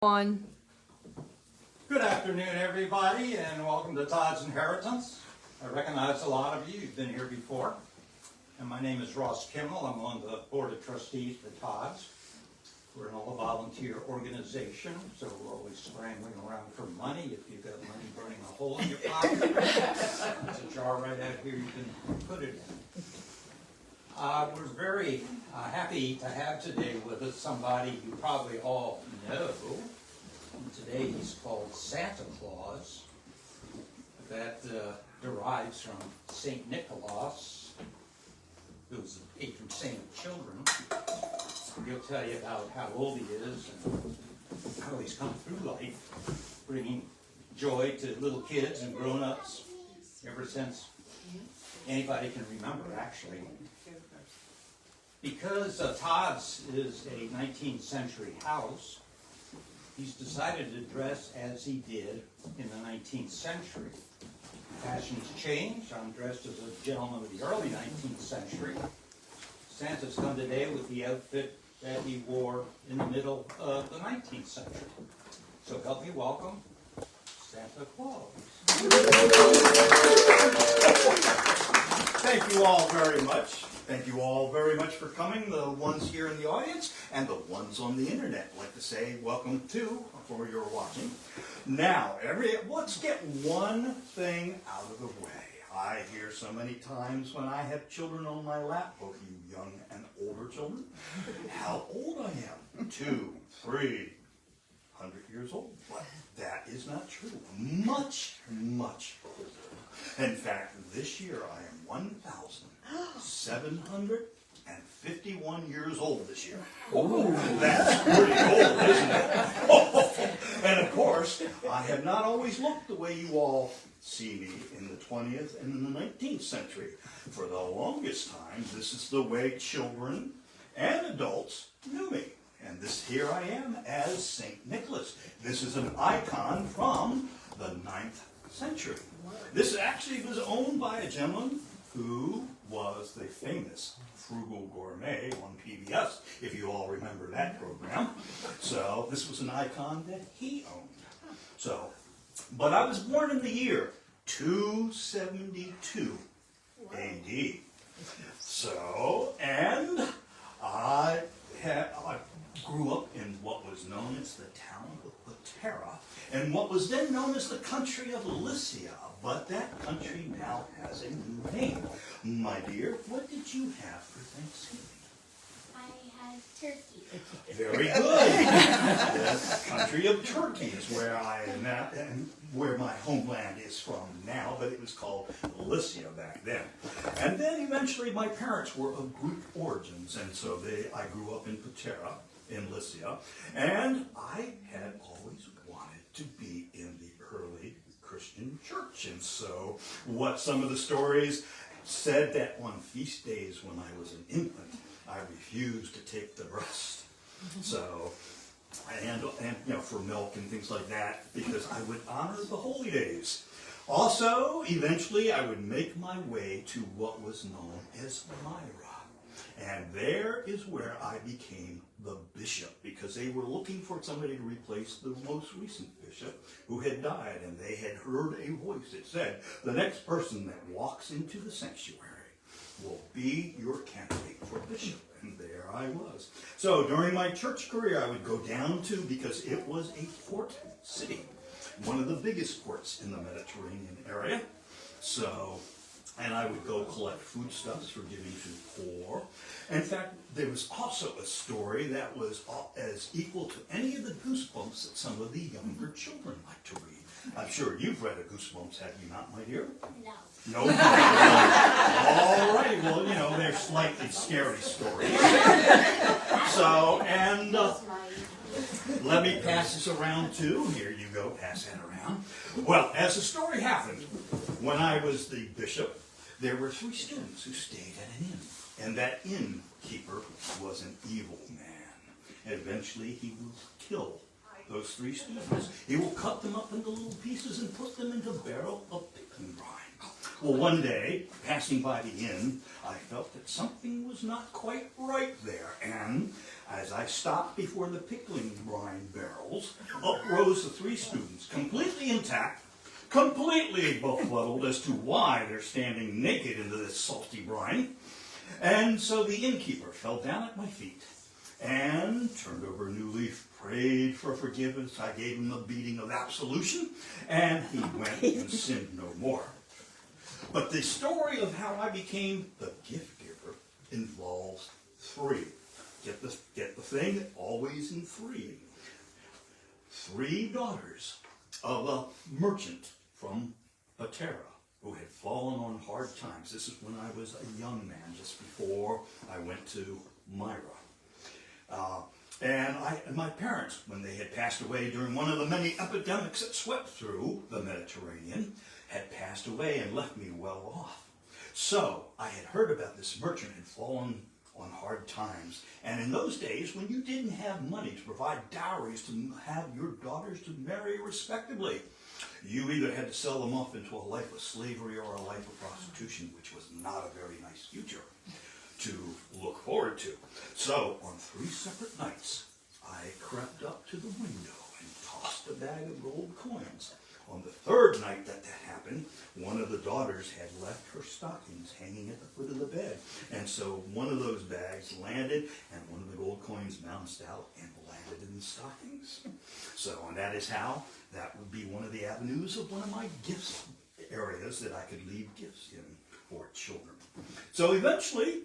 On. Good afternoon, everybody, and welcome to Todd's Inheritance. I recognize a lot of you. You've been here before. And my name is Ross Kimmel. I'm on the Board of Trustees for Todd's. We're an all-volunteer organization, so we're always scrambling around for money. If you've got money burning a hole in your pocket, there's a jar right out here you can put it in. We're very happy to have today with us somebody you probably all know. Today he's called Santa Claus. That derives from St. Nicholas, who's the patron saint of children. He'll tell you about how old he is and how he's come through life, bringing joy to little kids and grown-ups ever since anybody can remember, actually. Because Todd's is a 19th century house, he's decided to dress as he did in the 19th century. Fashion's changed. I'm dressed as a gentleman of the early 19th century. Santa's come today with the outfit that he wore in the middle of the 19th century. So help me welcome Santa Claus. Thank you all very much. Thank you all very much for coming, the ones here in the audience and the ones on the internet. I'd like to say welcome to, before you're watching. Now, let's get one thing out of the way. I hear so many times when I have children on my lap, both you young and older children, how old I am. 2, 300 years old. But that is not true. Much, much older. In fact, this year I am 1,751 years old this year. Oh, that's pretty old, isn't it? Oh, and of course, I have not always looked the way you all see me in the 20th and in the 19th century. For the longest time, this is the way children and adults knew me. And here I am as St. Nicholas. This is an icon from the 9th century. This actually was owned by a gentleman who was the famous Frugal Gourmet on PBS, if you all remember that program. So this was an icon that he owned. So, but I was born in the year 272 AD. So, and I grew up in what was known as the town of Patera, and what was then known as the country of Lycia, but that country now has a new name. My dear, what did you have for Thanksgiving? I had turkey. Very good. The country of Turkey is where I am at, and where my homeland is from now, but it was called Lycia back then. And then eventually my parents were of Greek origins, and so I grew up in Patera, in Lycia, and I had always wanted to be in the early Christian church. And so what some of the stories said that on feast days when I was an infant, I refused to take the breast. So, and for milk and things like that, because I would honor the holy days. Also, eventually I would make my way to what was known as Myra. And there is where I became the bishop, because they were looking for somebody to replace the most recent bishop who had died, and they had heard a voice that said, the next person that walks into the sanctuary will be your candidate for bishop. And there I was. So during my church career, I would go down to, because it was a port city, one of the biggest ports in the Mediterranean area. So, and I would go collect foodstuffs for giving to poor. In fact, there was also a story that was as equal to any of the Goosebumps that some of the younger children like to read. I'm sure you've read a Goosebumps, have you not, my dear? No. No? All right, well, they're slightly scary stories. So, and let me pass this around too. Here you go, pass that around. Well, as the story happened, when I was the bishop, there were 3 students who stayed at an inn. And that innkeeper was an evil man. And eventually he will kill those 3 students. He will cut them up into little pieces and put them into a barrel of pickling brine. Well, one day, passing by the inn, I felt that something was not quite right there. And as I stopped before the pickling brine barrels, up rose the three students, completely intact, completely befuddled as to why they're standing naked into this salty brine. And so the innkeeper fell down at my feet and turned over a new leaf, prayed for forgiveness. I gave him the beating of absolution, and he went and sinned no more. But the story of how I became the gift giver involves three. Get the thing, always in three. Three daughters of a merchant from Patara who had fallen on hard times. This is when I was a young man, just before I went to Myra. And my parents, when they had passed away during one of the many epidemics that swept through the Mediterranean, had passed away and left me well off. So I had heard about this merchant had fallen on hard times. And in those days, when you didn't have money to provide dowries to have your daughters to marry respectably, you either had to sell them off into a life of slavery or a life of prostitution, which was not a very nice future to look forward to. So on 3 separate nights, I crept up to the window and tossed a bag of gold coins. On the third night that happened, one of the daughters had left her stockings hanging at the foot of the bed. And so one of those bags landed, and one of the gold coins bounced out and landed in the stockings. So, and that is how that would be one of the avenues of one of my gifts areas that I could leave gifts in for children. So eventually,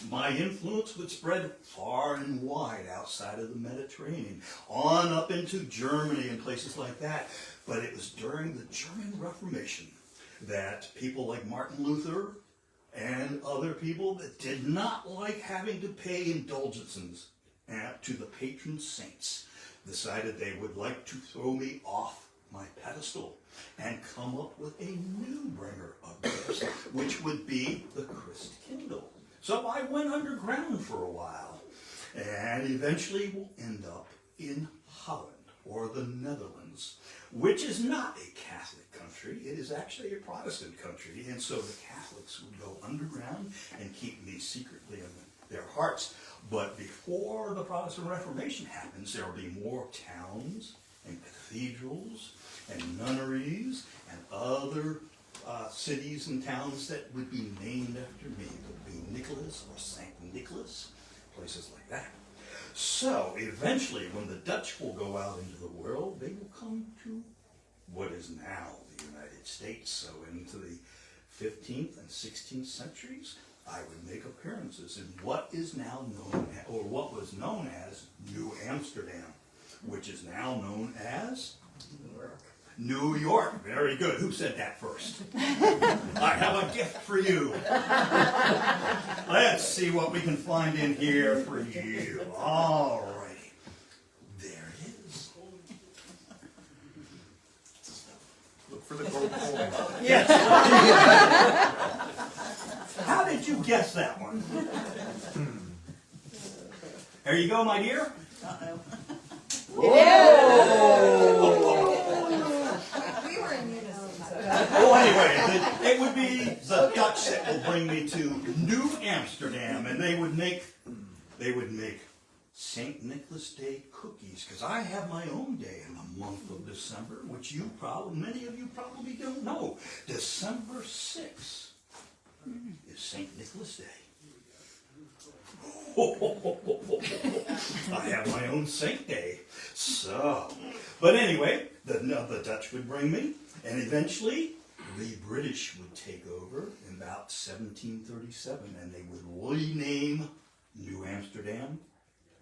my influence would spread far and wide outside of the Mediterranean, on up into Germany and places like that. But it was during the German Reformation that people like Martin Luther and other people that did not like having to pay indulgences to the patron saints decided they would like to throw me off my pedestal and come up with a new bringer of gifts, which would be the Christkindl. So I went underground for a while, and eventually will end up in Holland, or the Netherlands, which is not a Catholic country. It is actually a Protestant country, and so the Catholics would go underground and keep me secretly in their hearts. But before the Protestant Reformation happens, there will be more towns and cathedrals and nunneries and other cities and towns that would be named after me. It would be Nicholas or St. Nicholas, places like that. So eventually, when the Dutch will go out into the world, they will come to what is now the United States. So into the 15th and 16th centuries, I would make appearances in what is now known, or what was known as New Amsterdam, which is now known as New York. Very good. Who said that first? I have a gift for you. Let's see what we can find in here for you. All righty. There it is. Look for the gold coin. Yes. How did you guess that one? There you go, my dear. Oh, anyway, it would be the Dutch that will bring me to New Amsterdam, and they would make St. Nicholas Day cookies, because I have my own day in the month of December, which many of you probably don't know. December 6th is St. Nicholas Day. I have my own saint day. So, but anyway, the Dutch would bring me, and eventually the British would take over in about 1737, and they would rename New Amsterdam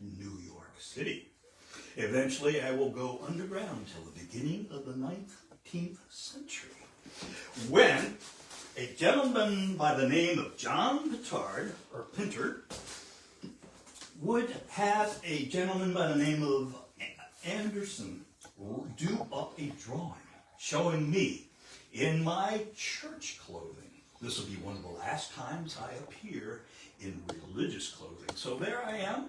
New York City. Eventually, I will go underground till the beginning of the 19th century, when a gentleman by the name of John Pittard, or Pinter, would have a gentleman by the name of Anderson do up a drawing showing me in my church clothing. This will be one of the last times I appear in religious clothing. So there I am,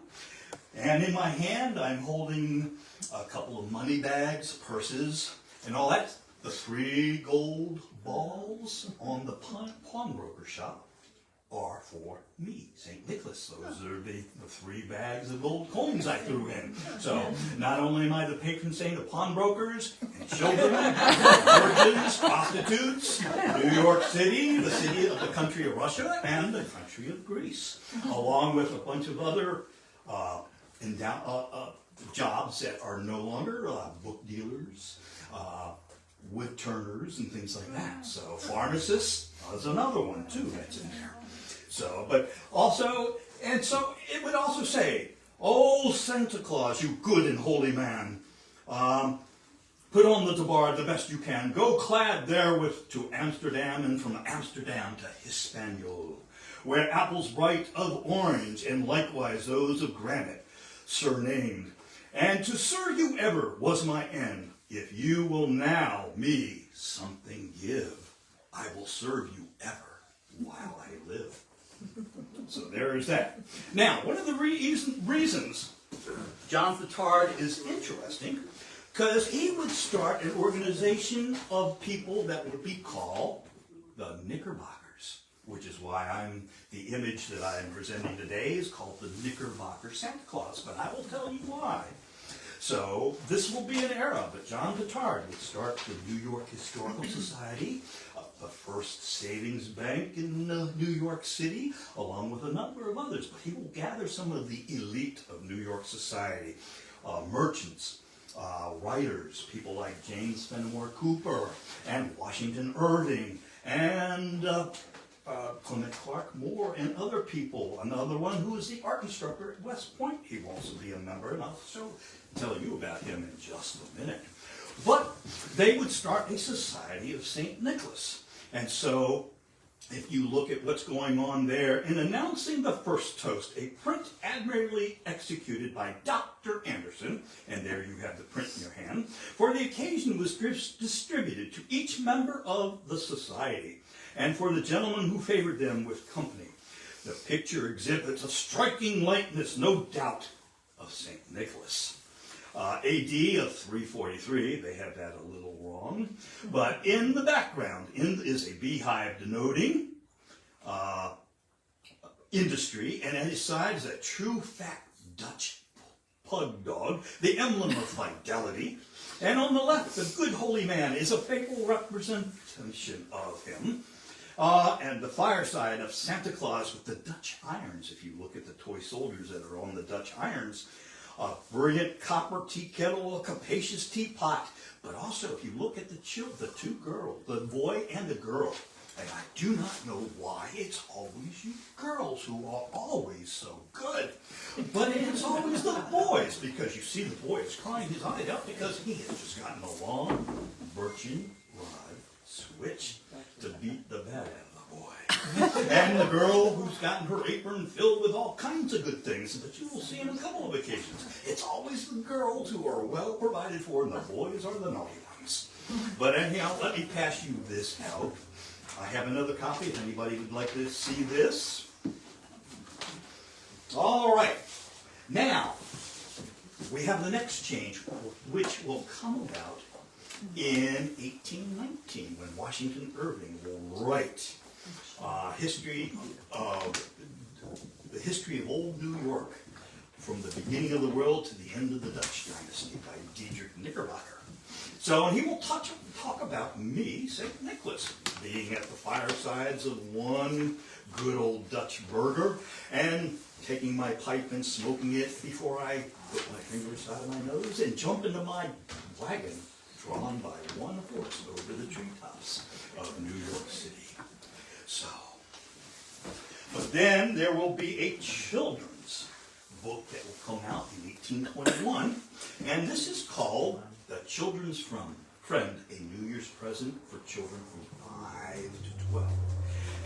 and in my hand I'm holding a couple of money bags, purses, and all that. The 3 gold balls on the pawnbroker shop are for me, St. Nicholas. Those are the 3 bags of gold coins I threw in. So not only am I the patron saint of pawnbrokers and children, virgins, prostitutes, New York City, the city of the country of Russia, and the country of Greece, along with a bunch of other jobs that are no longer book dealers, wood turners, and things like that. So pharmacists is another one too that's in there. So, but also, and so it would also say, "Oh, Santa Claus, you good and holy man, put on the tabard the best you can. Go clad therewith to Amsterdam, and from Amsterdam to Hispaniola, where apples bright of orange, and likewise those of granite, surnamed. And to serve you ever was my end. If you will now me something give, I will serve you ever while I live." So there's that. Now, one of the reasons John Petard is interesting, because he would start an organization of people that would be called the Knickerbockers, which is why the image that I'm presenting today is called the Knickerbocker Santa Claus, but I will tell you why. So this will be an era, but John Petard would start the New York Historical Society, the first savings bank in New York City, along with a number of others. But he will gather some of the elite of New York society, merchants, writers, people like James Fenimore Cooper and Washington Irving and Clement Clark Moore and other people. Another one who is the art instructor at West Point. He will also be a member, and I'll tell you about him in just a minute. But they would start a society of St. Nicholas. And so, if you look at what's going on there, in announcing the first toast, a print admirably executed by Dr. Anderson, and there you have the print in your hand, for the occasion was distributed to each member of the society, and for the gentlemen who favored them with company. The picture exhibits a striking likeness, no doubt, of St. Nicholas. AD of 343, they have that a little wrong, but in the background is a beehive denoting industry, and at his side is a true fat Dutch pug dog, the emblem of fidelity, and on the left, the good holy man is a faithful representation of him, and the fireside of Santa Claus with the Dutch irons. If you look at the toy soldiers that are on the Dutch irons, a brilliant copper tea kettle, a capacious teapot. But also, if you look at the two girls, the boy and the girl, and I do not know why it's always you girls who are always so good. But it's always the boys, because you see the boy is crying his eyes out because he has just gotten a long birchen rod switch to beat the bed out of the boy. And the girl who's gotten her apron filled with all kinds of good things, but you will see on a couple of occasions. It's always the girls who are well provided for, and the boys are the naughty ones. But anyhow, let me pass you this out. I have another copy if anybody would like to see this. All right. Now, we have the next change, which will come about in 1819, when Washington Irving will write the history of old New York, from the beginning of the world to the end of the Dutch dynasty, by Diedrich Knickerbocker. So, and he will talk about me, St. Nicholas, being at the firesides of one good old Dutch burger, and taking my pipe and smoking it before I put my fingers out of my nose and jump into my wagon, drawn by one horse over the treetops of New York City. So, but then there will be a children's book that will come out in 1821, and this is called The Children's Friend, a New Year's Present for Children from 5 to 12.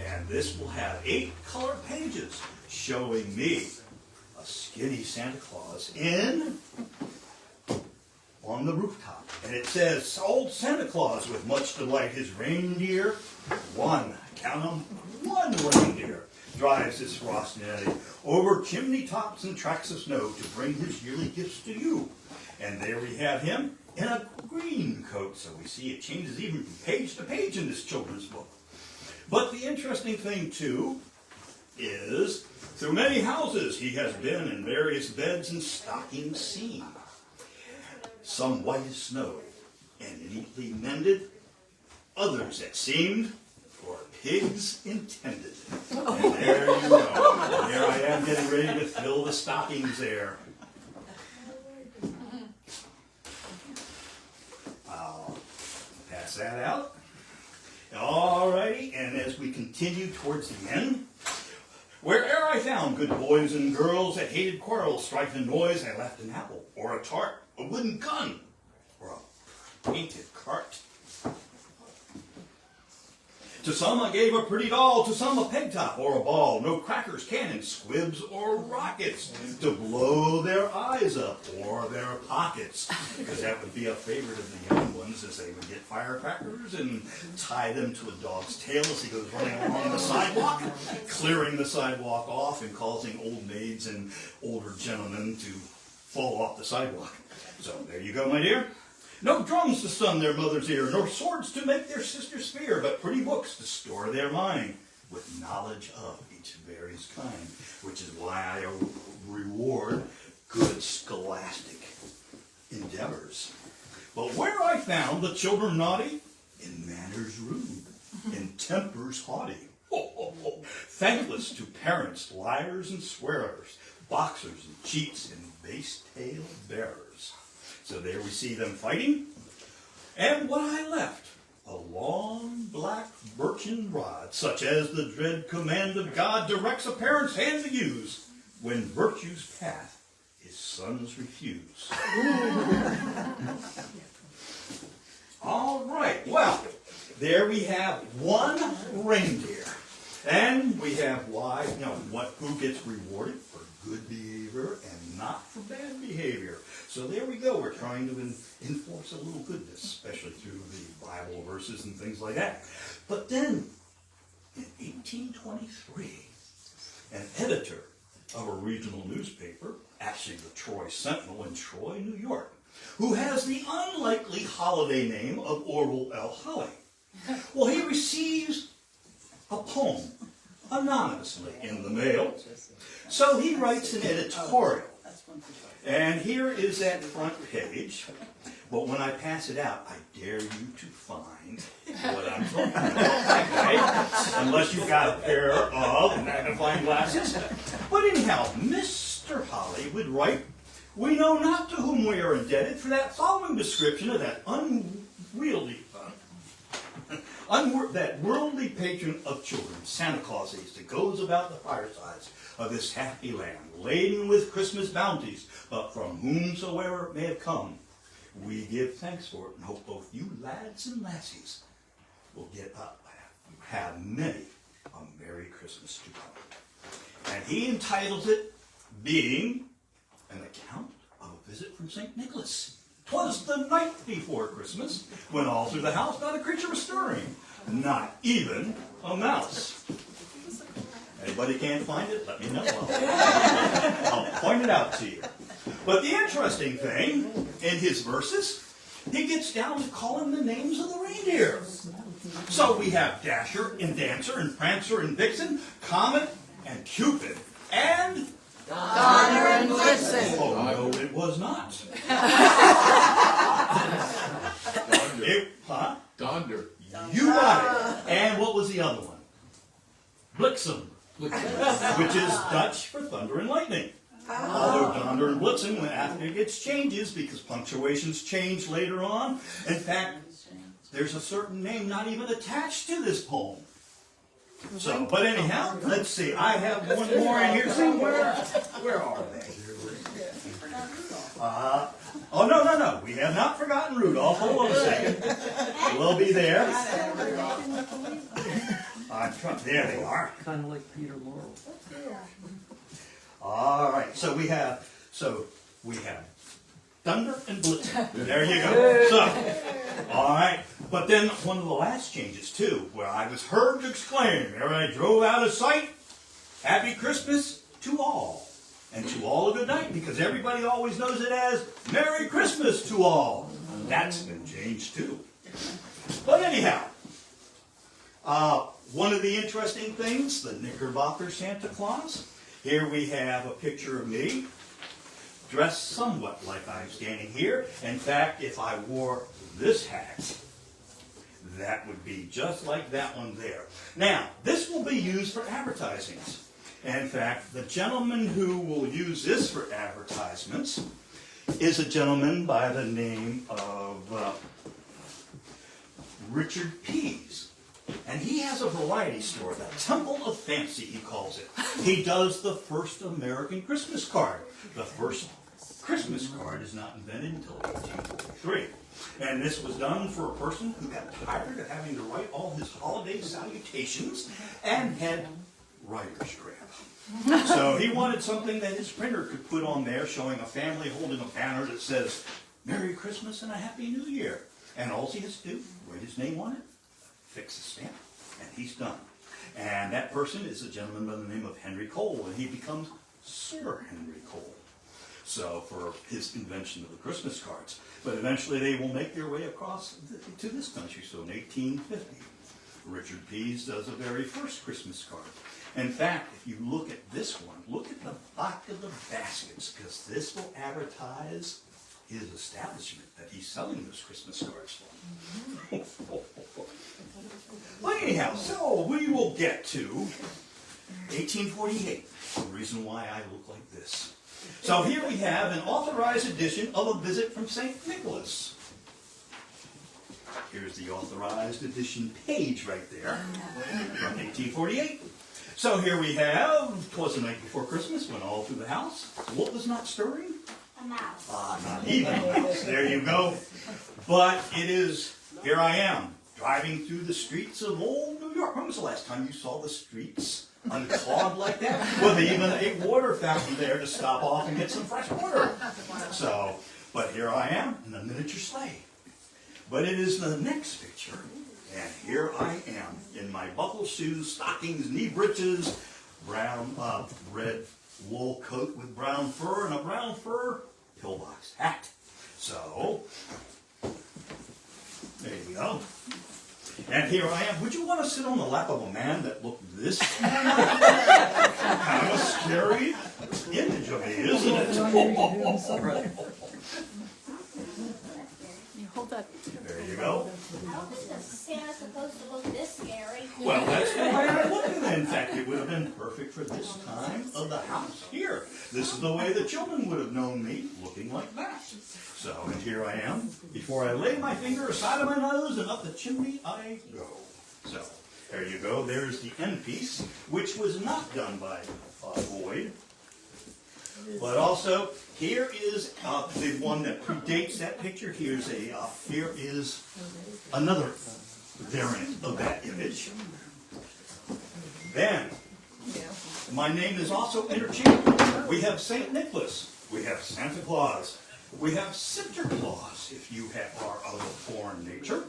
And this will have 8 colored pages showing me, a skinny Santa Claus, on the rooftop. And it says, "Old Santa Claus, with much delight, his reindeer, count 'em, one reindeer, drives his frosty night over chimney tops and tracks of snow to bring his yearly gifts to you." And there we have him in a green coat. So we see it changes even from page to page in this children's book. But the interesting thing, too, is, through many houses he has been in various beds and stockings seen. Some white as snow and neatly mended, others that seemed for pigs intended. And there you go. There I am getting ready to fill the stockings there. I'll pass that out. Alrighty, and as we continue towards the end, where'er I found good boys and girls that hated quarrels, strife, and noise, I left an apple, or a tart, a wooden gun, or a painted cart. To some I gave a pretty doll, to some a peg top or a ball, no crackers, cannons, squibs, or rockets to blow their eyes up or their pockets, because that would be a favorite of the young ones, as they would get firecrackers and tie them to a dog's tail as he goes running along the sidewalk, clearing the sidewalk off and causing old maids and older gentlemen to fall off the sidewalk. So there you go, my dear. No drums to stun their mother's ear, nor swords to make their sisters fear, but pretty books to store their mind with knowledge of each various kind, which is why I reward good scholastic endeavors. But where I found the children naughty, in manners rude, in tempers haughty, thankless to parents, liars and swearers, boxers and cheats, and base-tailed bearers. So there we see them fighting. And what I left, a long black birchen rod, such as the dread command of God directs a parent's hand to use when virtue's path his sons refuse. All right, well, there we have one reindeer. And we have who gets rewarded for good behavior and not for bad behavior. So there we go. We're trying to enforce a little goodness, especially through the Bible verses and things like that. But then, in 1823, an editor of a regional newspaper, actually the Troy Sentinel in Troy, New York, who has the unlikely holiday name of Orville L. Holly. Well, he receives a poem anonymously in the mail. So he writes an editorial. And here is that front page. But when I pass it out, I dare you to find what I'm talking about. Okay? Unless you've got a pair of magnifying glasses. But anyhow, Mr. Holly would write, "We know not to whom we are indebted for that following description of that that worldly patron of children, Santa Claus, that goes about the firesides of this happy land, laden with Christmas bounties, but from whomsoever it may have come, we give thanks for it, and hope both you lads and lassies will get up and have many a Merry Christmas to come." And he entitles it, being an account of a visit from St. Nicholas. 'Twas the night before Christmas, when all through the house not a creature was stirring, not even a mouse. Anybody can't find it? Let me know. I'll point it out to you. But the interesting thing, in his verses, he gets down to calling the names of the reindeer. So we have Dasher and Dancer and Prancer and Vixen, Comet and Cupid, and Donner and Blitzen. Oh, no, it was not. Donder. You got it. And what was the other one? Blitzen, which is Dutch for thunder and lightning. Although Donder and Blitzen, when after it gets changes, because punctuations change later on. In fact, there's a certain name not even attached to this poem. So, but anyhow, let's see. I have one more in here somewhere. Where are they? Oh, no. We have not forgotten Rudolph. Hold on a second. We'll be there. There they are. Kind of like Peter Laurel. All right. So we have Thunder and Blitzen. There you go. So, all right. But then one of the last changes, too, where I was heard to exclaim, ere I drove out of sight, "Happy Christmas to all." And to all a good night, because everybody always knows it as Merry Christmas to all. That's been changed, too. But anyhow, one of the interesting things, the Knickerbocker Santa Claus. Here we have a picture of me, dressed somewhat like I'm standing here. In fact, if I wore this hat, that would be just like that one there. Now, this will be used for advertisements. In fact, the gentleman who will use this for advertisements is a gentleman by the name of Richard Pease. And he has a variety store, the Temple of Fancy, he calls it. He does the first American Christmas card. The first Christmas card is not invented until 1843. And this was done for a person who got tired of having to write all his holiday salutations and had writer's cramp. So he wanted something that his printer could put on there showing a family holding a banner that says, Merry Christmas and a Happy New Year. And all he has to do, write his name on it, fix a stamp, and he's done. And that person is a gentleman by the name of Henry Cole, and he becomes Sir Henry Cole. So for his invention of the Christmas cards. But eventually they will make their way across to this country. So in 1850, Richard Pease does the very first Christmas card. In fact, if you look at this one, look at the back of the baskets, because this will advertise his establishment that he's selling those Christmas cards for. Well, anyhow, so we will get to 1848, the reason why I look like this. So here we have an authorized edition of A Visit from St. Nicholas. Here's the authorized edition page right there from 1848. So here we have, 'twas the night before Christmas, went all through the house. What was not stirring? A mouse. Not even a mouse. There you go. But it is, here I am, driving through the streets of old New York. When was the last time you saw the streets unclogged like that? With even a water fountain there to stop off and get some fresh water. So, but here I am in a miniature sleigh. But it is the next picture. And here I am in my buckle shoes, stockings, knee breeches, brown, red wool coat with brown fur, and a brown fur pillbox hat. So, there you go. And here I am. Would you want to sit on the lap of a man that looked this kind of a scary image of me, isn't it? You hold that. There you go. How is Santa supposed to look this scary? Well, that's the way I look at it. In fact, it would have been perfect for this time of the house here. This is the way the children would have known me, looking like that. So, and here I am. Before I lay my finger aside of my nose and up the chimney I go. So, there you go. There's the end piece, which was not done by Boyd. But also, here is the one that predates that picture. Here is another variant of that image. Then, my name is also interchangeable. We have St. Nicholas. We have Santa Claus. We have Sinterklaas, if you are of a foreign nature.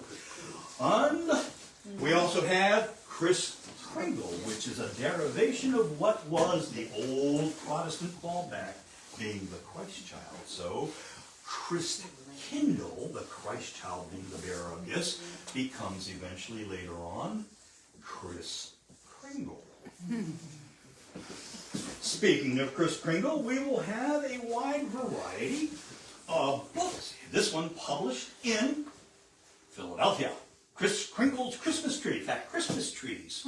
And we also have Kris Kringle, which is a derivation of what was the old Protestant fallback, being the Christ child. So, Kris Kindle, the Christ child being the bearer of gifts, becomes eventually later on Kris Kringle. Speaking of Kris Kringle, we will have a wide variety of books. This one published in Philadelphia. Kris Kringle's Christmas Tree. In fact, Christmas trees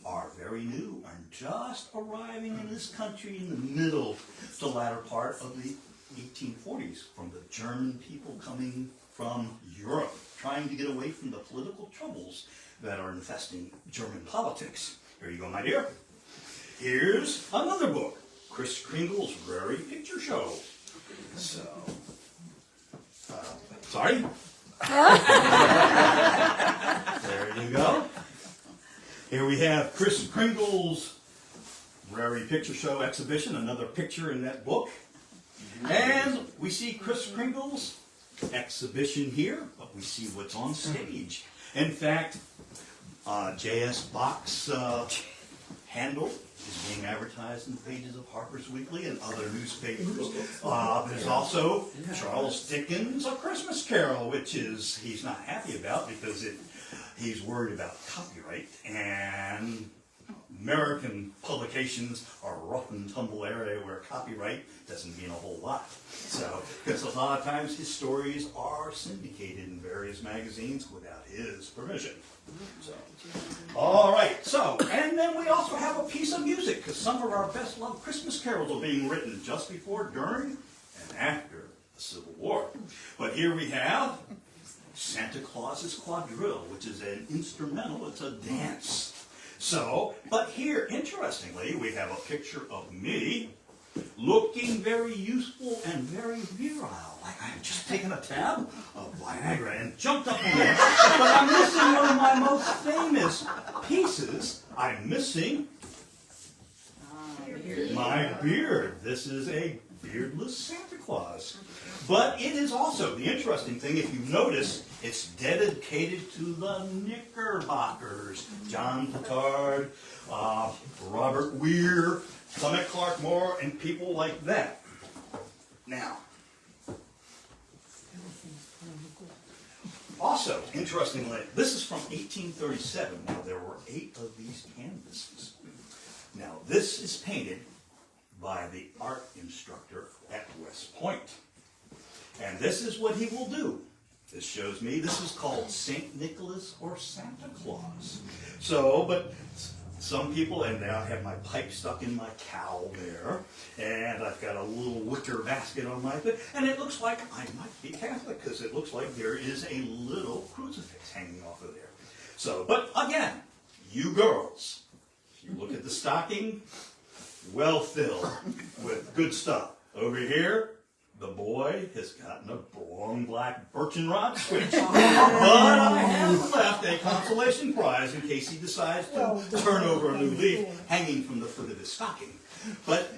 are very new and just arriving in this country in the middle to the latter part of the 1840s from the German people coming from Europe, trying to get away from the political troubles that are infesting German politics. Here you go, my dear. Here's another book, Kris Kringle's Rarey Picture Show. So, sorry? There you go. Here we have Kris Kringle's Rarey Picture Show exhibition, another picture in that book. And we see Kris Kringle's exhibition here, but we see what's on stage. In fact, J.S. Bach's candle is being advertised in the pages of Harper's Weekly and other newspapers. There's also Charles Dickens' A Christmas Carol, which he's not happy about because he's worried about copyright, and American publications are a rough and tumble area where copyright doesn't mean a whole lot. So, because a lot of times his stories are syndicated in various magazines without his permission. So, all right, so, and then we also have a piece of music, because some of our best loved Christmas carols are being written just before, during, and after the Civil War. But here we have Santa Claus's Quadrille, which is an instrumental, it's a dance. So, but here, interestingly, we have a picture of me looking very youthful and very virile. Like I had just taken a tab of Viagra and jumped up on it. But I'm missing one of my most famous pieces. I'm missing my beard. This is a beardless Santa Claus. But it is also, the interesting thing, if you notice, it's dedicated to the Knickerbockers. John Petard, Robert Weir, Clement Clark Moore, and people like that. Now, also, interestingly, this is from 1837. Now, there were 8 of these canvases. Now, this is painted by the art instructor at West Point. And this is what he will do. This shows me, this is called St. Nicholas or Santa Claus. So, but some people, and now I have my pipe stuck in my cowl there, and I've got a little wicker basket on my bed, and it looks like I might be Catholic, because it looks like there is a little crucifix hanging off of there. So, but again, you girls, if you look at the stocking, well filled with good stuff. Over here, the boy has gotten a long black birch and rod switch. But I have left a consolation prize in case he decides to turn over a new leaf hanging from the foot of his stocking. But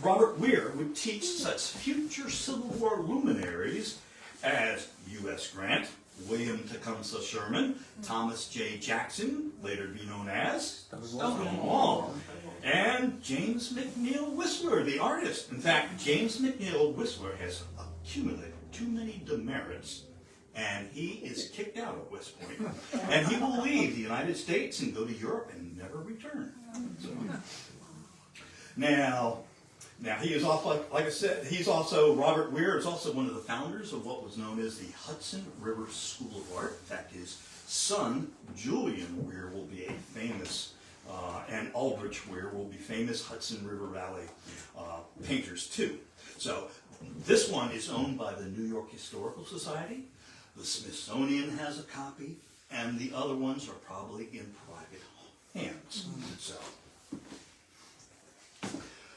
Robert Weir would teach such future Civil War luminaries as U.S. Grant, William Tecumseh Sherman, Thomas J. Jackson, later to be known as Stonewall, and James McNeill Whistler, the artist. In fact, James McNeill Whistler has accumulated too many demerits, and he is kicked out of West Point. And he will leave the United States and go to Europe and never return. So, now he is also, like I said, he's also, Robert Weir is also one of the founders of what was known as the Hudson River School of Art. In fact, his son, Julian Weir, will be a famous, and Aldrich Weir will be famous Hudson River Valley painters too. So this one is owned by the New York Historical Society. The Smithsonian has a copy, and the other ones are probably in private hands. So.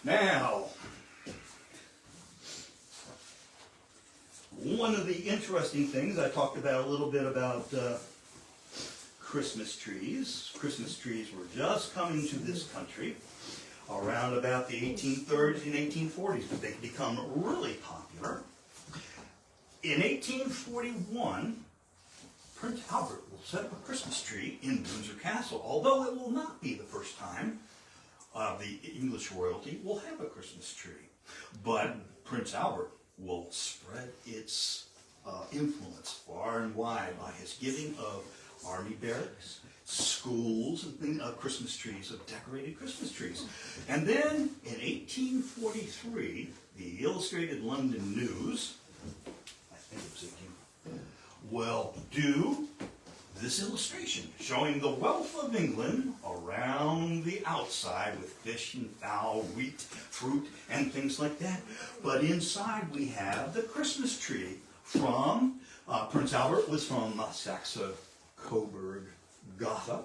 Now, one of the interesting things, I talked about a little bit about Christmas trees. Christmas trees were just coming to this country around about the 1830s and 1840s, but they become really popular. In 1841, Prince Albert will set up a Christmas tree in Windsor Castle, although it will not be the first time the English royalty will have a Christmas tree. But Prince Albert will spread its influence far and wide by his giving of army barracks, schools, and Christmas trees, of decorated Christmas trees. And then in 1843, the Illustrated London News, I think it was 18, will do this illustration showing the wealth of England around the outside with fish and fowl, wheat, fruit, and things like that. But inside we have the Christmas tree from, Prince Albert was from Saxe-Coburg, Gotha,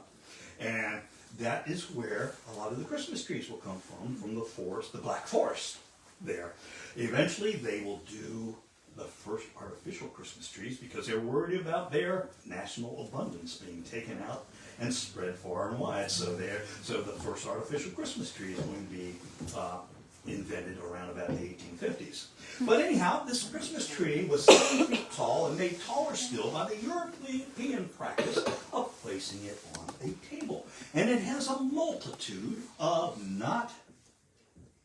and that is where a lot of the Christmas trees will come from the forest, the Black Forest there. Eventually they will do the first artificial Christmas trees because they're worried about their national abundance being taken out and spread far and wide. So the first artificial Christmas tree is going to be invented around about the 1850s. But anyhow, this Christmas tree was 7 feet tall and made taller still by the European practice of placing it on a table. And it has a multitude of not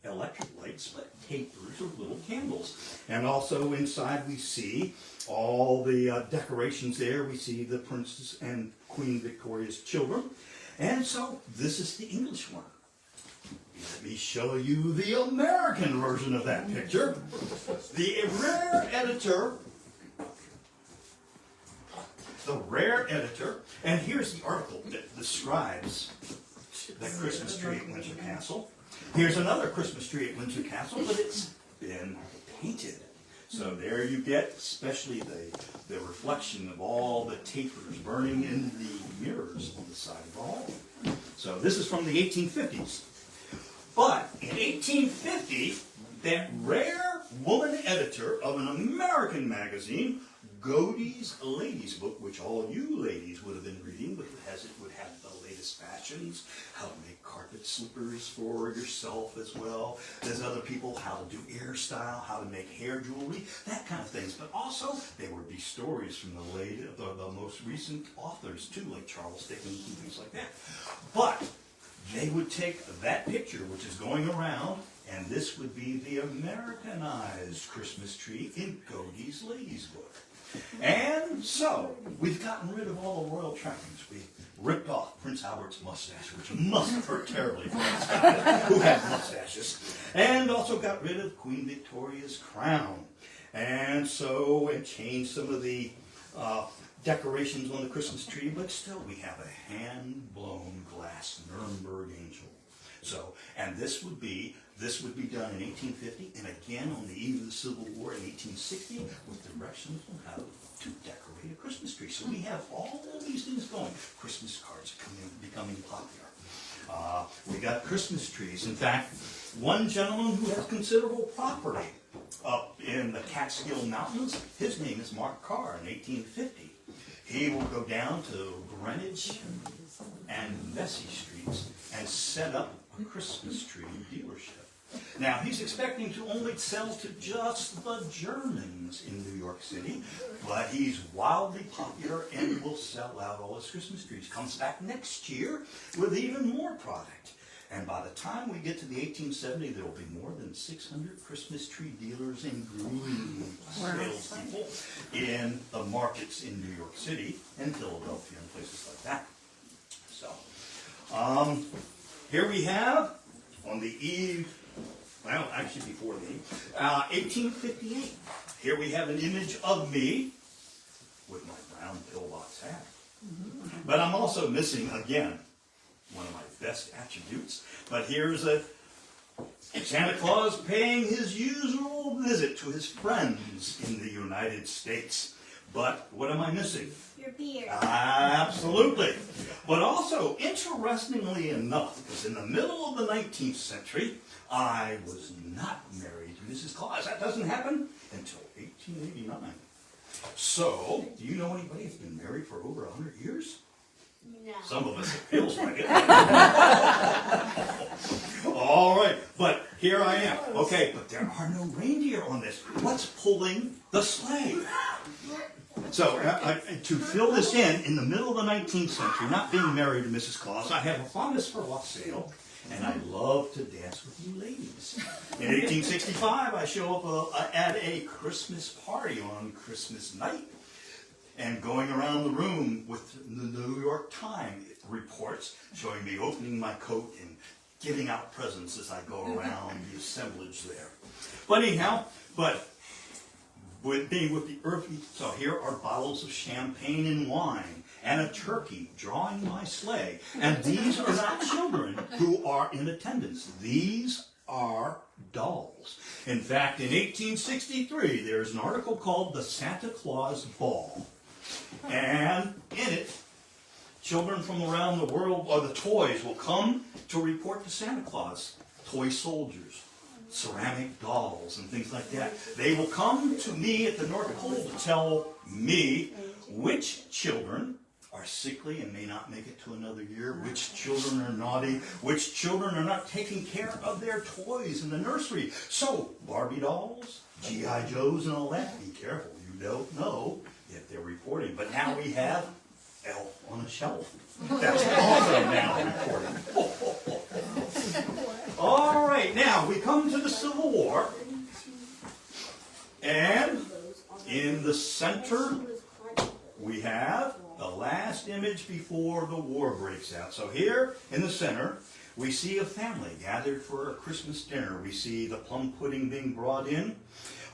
electric lights, but tapers of little candles. And also inside we see all the decorations there. We see the Princess and Queen Victoria's children. And so this is the English one. Let me show you the American version of that picture. The rare editor, and here's the article that describes the Christmas tree at Windsor Castle. Here's another Christmas tree at Windsor Castle, but it's been painted. So there you get, especially the reflection of all the tapers burning in the mirrors on the side of the hall. So this is from the 1850s. But in 1850, that rare woman editor of an American magazine, Godey's Ladies Book, which all you ladies would have been reading, because it would have the latest fashions, how to make carpet slippers for yourself as well as other people, how to do hairstyle, how to make hair jewelry, that kind of things. But also, there would be stories from the most recent authors too, like Charles Dickens and things like that. But they would take that picture, which is going around, and this would be the Americanized Christmas tree in Godey's Ladies Book. And so, we've gotten rid of all the royal trappings. We ripped off Prince Albert's mustache, which must have hurt terribly for us guys who had mustaches. And also got rid of Queen Victoria's crown. And so, and changed some of the decorations on the Christmas tree, but still we have a hand-blown glass Nuremberg angel. So, and this would be done in 1850, and again on the eve of the Civil War in 1860, with directions on how to decorate a Christmas tree. So we have all these things going. Christmas cards are becoming popular. We got Christmas trees. In fact, one gentleman who has considerable property up in the Catskill Mountains, his name is Mark Carr in 1850. He will go down to Greenwich and Vesey Streets and set up a Christmas tree dealership. Now, he's expecting to only sell to just the Germans in New York City, but he's wildly popular and will sell out all his Christmas trees. Comes back next year with even more product. And by the time we get to the 1870, there will be more than 600 Christmas tree dealers and grooming salespeople in the markets in New York City and Philadelphia and places like that. So, here we have, on the eve, well, actually before the eve, 1858. Here we have an image of me with my brown pillbox hat. But I'm also missing, again, one of my best attributes. But here's a Santa Claus paying his usual visit to his friends in the United States. But what am I missing? Your beard. Absolutely. But also, interestingly enough, because in the middle of the 19th century, I was not married to Mrs. Claus. That doesn't happen until 1889. So, do you know anybody who's been married for over 100 years? No. Some of us, it feels like it. All right, but here I am. Okay, but there are no reindeer on this. What's pulling the sleigh? So, to fill this in the middle of the 19th century, not being married to Mrs. Claus, I have a fondness for wassail, and I love to dance with you ladies. In 1865, I show up at a Christmas party on Christmas night, and going around the room with the New York Times reports showing me opening my coat and giving out presents as I go around the assemblage there. But anyhow, with being with the earthly, so here are bottles of champagne and wine and a turkey drawing my sleigh. And these are not children who are in attendance. These are dolls. In fact, in 1863, there's an article called The Santa Claus Ball. And in it, children from around the world, or the toys, will come to report to Santa Claus. Toy soldiers, ceramic dolls, and things like that. They will come to me at the North Pole to tell me which children are sickly and may not make it to another year, which children are naughty, which children are not taking care of their toys in the nursery. So, Barbie dolls, G.I. Joes and all that, be careful. You don't know if they're reporting. But now we have Elf on a Shelf. That's also now reporting. All right, now we come to the Civil War. And in the center, we have the last image before the war breaks out. So here in the center, we see a family gathered for a Christmas dinner. We see the plum pudding being brought in.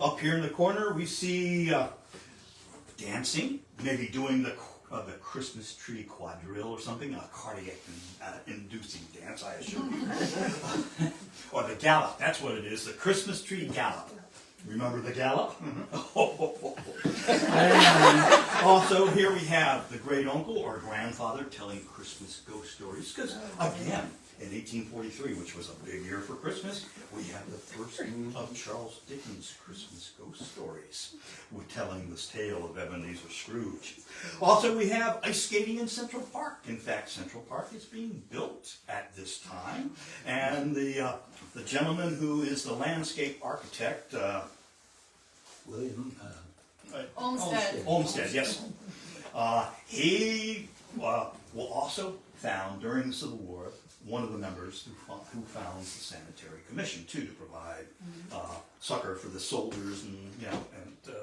Up here in the corner, we see dancing, maybe doing the Christmas tree quadrille or something, a cardiac-inducing dance, I assure you. Or the gallop, that's what it is, the Christmas tree gallop. Remember the gallop? And also here we have the great uncle or grandfather telling Christmas ghost stories. Because again, in 1843, which was a big year for Christmas, we have the first of Charles Dickens' Christmas ghost stories. We're telling this tale of Ebenezer Scrooge. Also, we have ice skating in Central Park. In fact, Central Park is being built at this time. And the gentleman who is the landscape architect, William Olmsted, yes. He will also found during the Civil War one of the members who found the Sanitary Commission too, to provide succor for the soldiers and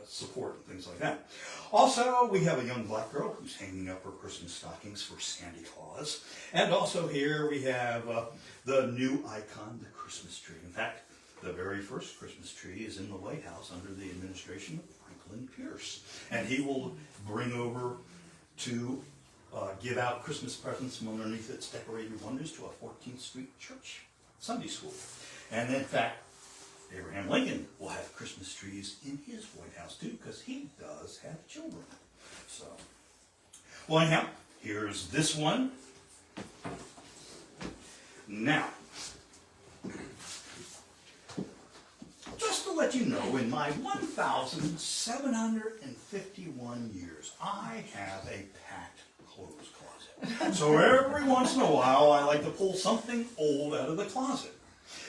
support and things like that. Also, we have a young black girl who's hanging up her Christmas stockings for Santa Claus, and also here we have the new icon, the Christmas tree. In fact, the very first Christmas tree is in the White House under the administration of Franklin Pierce, and he will bring over to give out Christmas presents from underneath its decorated windows to a 14th Street church Sunday school. And in fact, Abraham Lincoln will have Christmas trees in his White House too, because he does have children. So, well anyhow, here's this one. Now, just to let you know, in my 1,751 years, I have a packed clothes closet. So every once in a while, I like to pull something old out of the closet.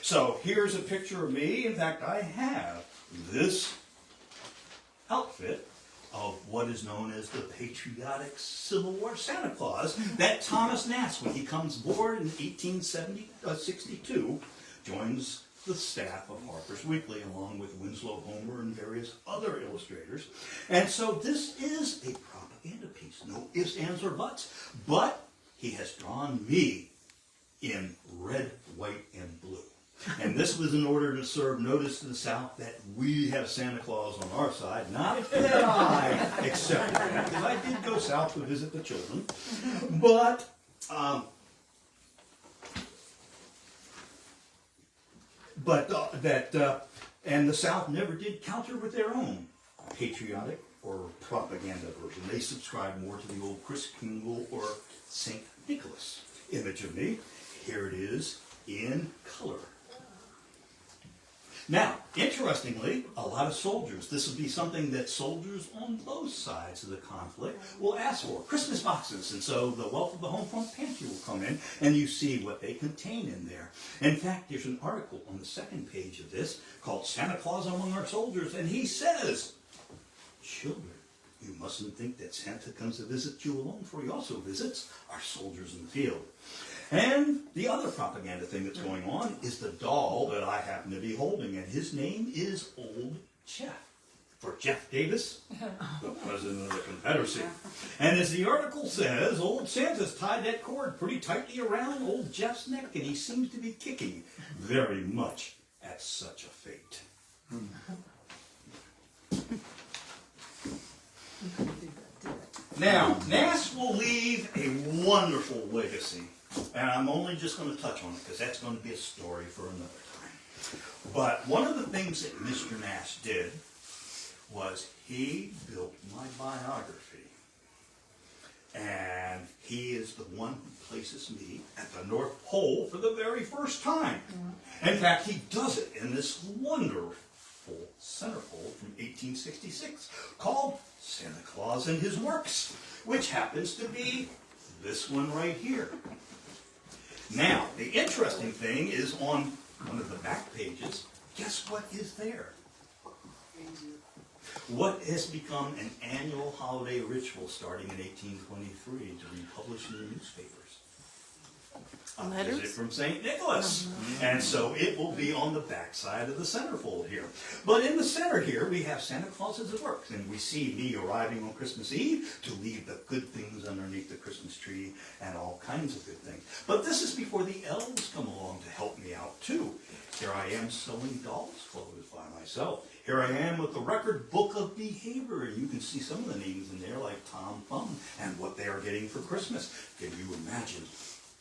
So here's a picture of me. In fact, I have this outfit of what is known as the patriotic Civil War Santa Claus that Thomas Nast, when he comes aboard in 1862, joins the staff of Harper's Weekly, along with Winslow Homer and various other illustrators. And so this is a propaganda piece. No ifs, ands, or buts. But he has drawn me in red, white, and blue. And this was in order to serve notice to the South that we have Santa Claus on our side. Not that I accepted that, because I did go south to visit the children. But and the South never did counter with their own patriotic or propaganda version. They subscribed more to the old Kris Kringle or St. Nicholas image of me. Here it is in color. Now, interestingly, a lot of soldiers, this would be something that soldiers on both sides of the conflict will ask for, Christmas boxes. And so the wealth of the home front pantry will come in, and you see what they contain in there. In fact, there's an article on the second page of this called Santa Claus Among Our Soldiers, and he says, children, you mustn't think that Santa comes to visit you alone, for he also visits our soldiers in the field. And the other propaganda thing that's going on is the doll that I happen to be holding, and his name is Old Jeff, for Jeff Davis, the President of the Confederacy. And as the article says, old Santa's tied that cord pretty tightly around old Jeff's neck, and he seems to be kicking very much at such a fate. Now, Nast will leave a wonderful legacy. And I'm only just going to touch on it because that's going to be a story for another time. But one of the things that Mr. Nast did was he built my biography. And he is the one who places me at the North Pole for the very first time. In fact, he does it in this wonderful centerfold from 1866 called Santa Claus and His Works, which happens to be this one right here. Now, the interesting thing is on one of the back pages, guess what is there? What has become an annual holiday ritual starting in 1823 to be published in the newspapers? A visit from St. Nicholas. And so it will be on the back side of the centerfold here. But in the center here, we have Santa Claus is at work. And we see me arriving on Christmas Eve to leave the good things underneath the Christmas tree and all kinds of good things. But this is before the elves come along to help me out too. Here I am sewing dolls' clothes by myself. Here I am with the record book of behavior. And you can see some of the names in there like Tom Thumb and what they are getting for Christmas. Can you imagine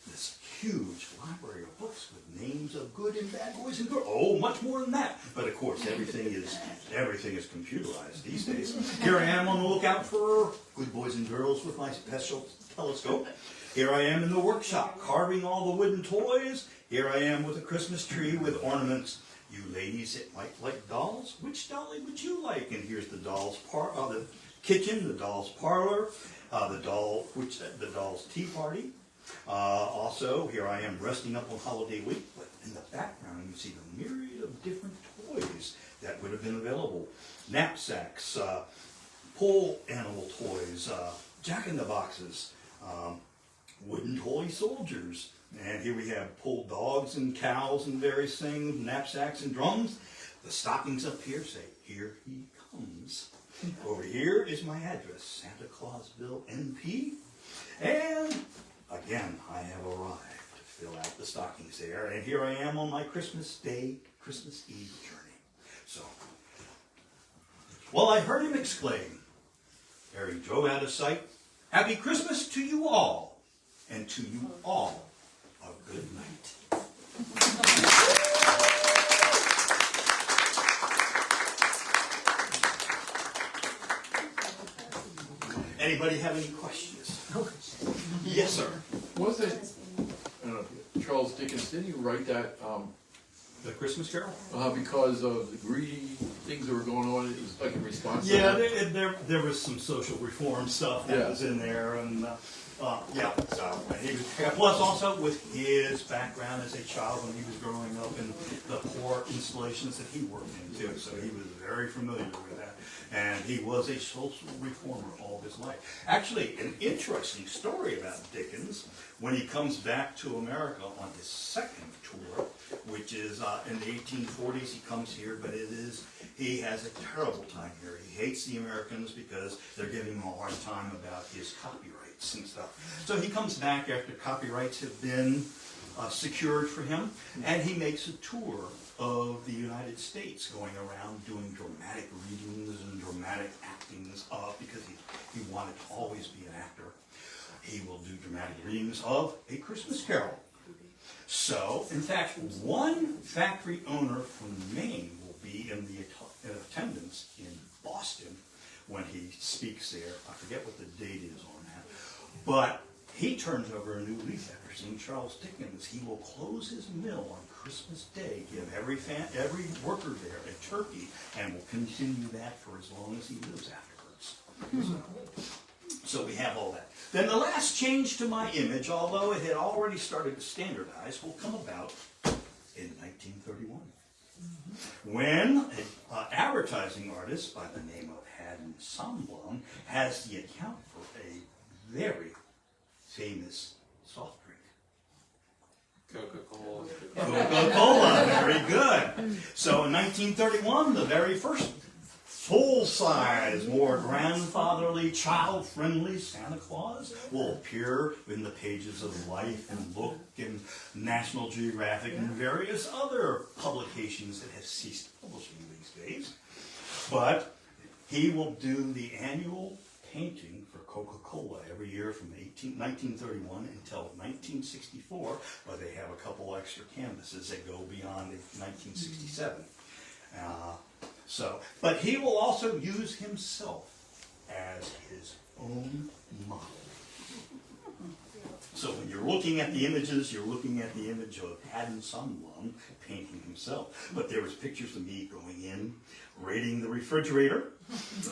this huge library of books with names of good and bad boys and girls? Oh, much more than that. But of course, everything is computerized these days. Here I am on the lookout for good boys and girls with my special telescope. Here I am in the workshop carving all the wooden toys. Here I am with a Christmas tree with ornaments. You ladies that might like dolls, which dolly would you like? And here's the doll's the kitchen, the doll's parlor, the doll's tea party. Also, here I am resting up on holiday week, but in the background you see the myriad of different toys that would have been available. Knapsacks, pole animal toys, jack-in-the-boxes, wooden toy soldiers. And here we have pulled dogs and cows and various things, knapsacks and drums. The stockings up here say, "Here he comes." Over here is my address, Santa Clausville, NP. And again, I have arrived to fill out the stockings there. And here I am on my Christmas Eve journey. So, well, I heard him exclaim, ere he drove out of sight, "Happy Christmas to you all, and to you all a good night." Anybody have any questions? Yes, sir. Was it, Charles Dickens, didn't you write that The Christmas Carol? because of the greedy things that were going on? It was like in response to Yeah, that? there was some social reform stuff that was in there, and yeah. So and he was, plus also with his background as a child when he was growing up in the poor installations that he worked in too, so he was very familiar with that. And he was a social reformer all his life. Actually, an interesting story about Dickens, when he comes back to America on his second tour, which is in the 1840s, he comes here, but he has a terrible time here. He hates the Americans because they're giving him a hard time about his copyrights and stuff. So he comes back after copyrights have been secured for him, and he makes a tour of the United States, going around doing dramatic readings and dramatic actings because he wanted to always be an actor. He will do dramatic readings of A Christmas Carol. So, in fact, one factory owner from Maine will be in attendance in Boston when he speaks there. I forget what the date is on that. But he turns over a new leaf after seeing Charles Dickens. He will close his mill on Christmas Day, give every worker there a turkey, and will continue that for as long as he lives afterwards. So we have all that. Then the last change to my image, although it had already started to standardize, will come about in 1931. When an advertising artist by the name of Haddon Somblong has the account for a very famous soft drink. Coca-Cola. Coca-Cola, very good. So in 1931, the very first full-size, more grandfatherly, child-friendly Santa Claus will appear in the pages of Life and Look and National Geographic and various other publications that have ceased publishing these days. But he will do the annual painting for Coca-Cola every year from 1931 until 1964, where they have a couple extra canvases that go beyond 1967. But he will also use himself as his own model. So when you looking at the images, you're looking at the image of Haddon Sundblom painting himself. But there was pictures of me going in, raiding the refrigerator,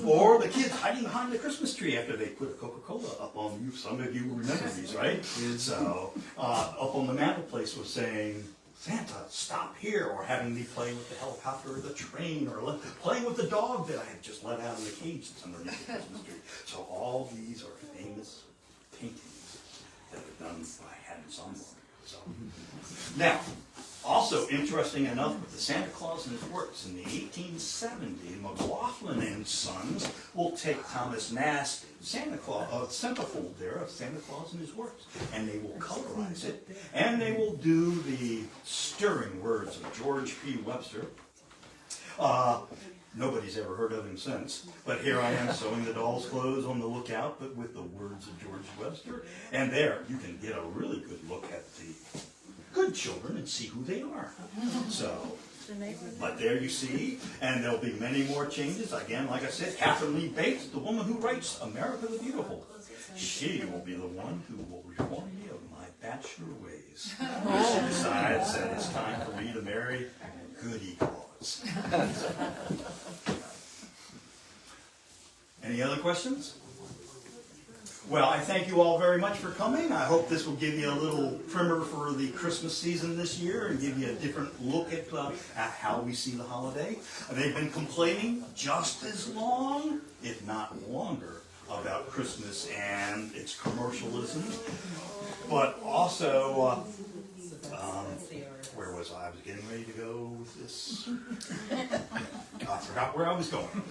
or the kids hiding behind the Christmas tree after they put a Coca-Cola up on you. Some of you remember these, right? So up on the mantelpiece was saying, Santa, stop here, or having me play with the helicopter or the train, or playing with the dog that I had just let out of the cage that's underneath the Christmas tree. So all these are famous paintings that are done by Haddon Sundblom. So now, also interesting enough, with the Santa Claus and his works in the 1870s, McLaughlin and Sons will take Thomas Nast's centerfold there of Santa Claus and his works, and they will colorize it, and they will do the stirring words of George P. Webster. Nobody's ever heard of him since, but here I am sewing the doll's clothes on the lookout, but with the words of George Webster, and there you can get a really good look at the good children and see who they are. So, but there you see, and there'll be many more changes. Again, like I said, Catherine Lee Bates, the woman who writes America the Beautiful, she will be the one who will reform me of my bachelor ways. She decides that it's time for me to marry Goody Claus. Any other questions? Well, I thank you all very much for coming. I hope this will give you a little primer for the Christmas season this year and give you a different look at how we see the holiday. They've been complaining just as long, if not longer, about Christmas and its commercialism. But also, where was I? I was getting ready to go with this. I forgot where I was going.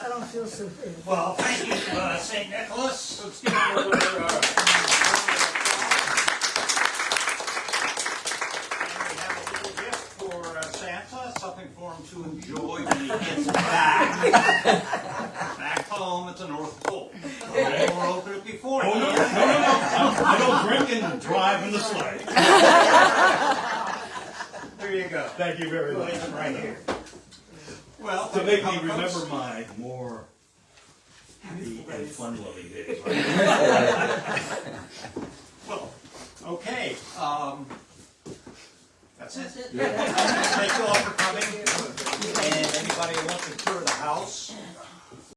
I don't feel so big. Well, thank you, St. Nicholas. Let's give it over. We have a little gift for Santa, something for him to enjoy when he gets back. Back home at the North Pole. Okay, we'll open it before. Oh, no. I don't drink and drive in the sleigh. There you go. Thank you very much. Place it right here. Well, To make me remember my more happy and fun-loving days. Right? Well, okay. That's it. Thank you all for coming.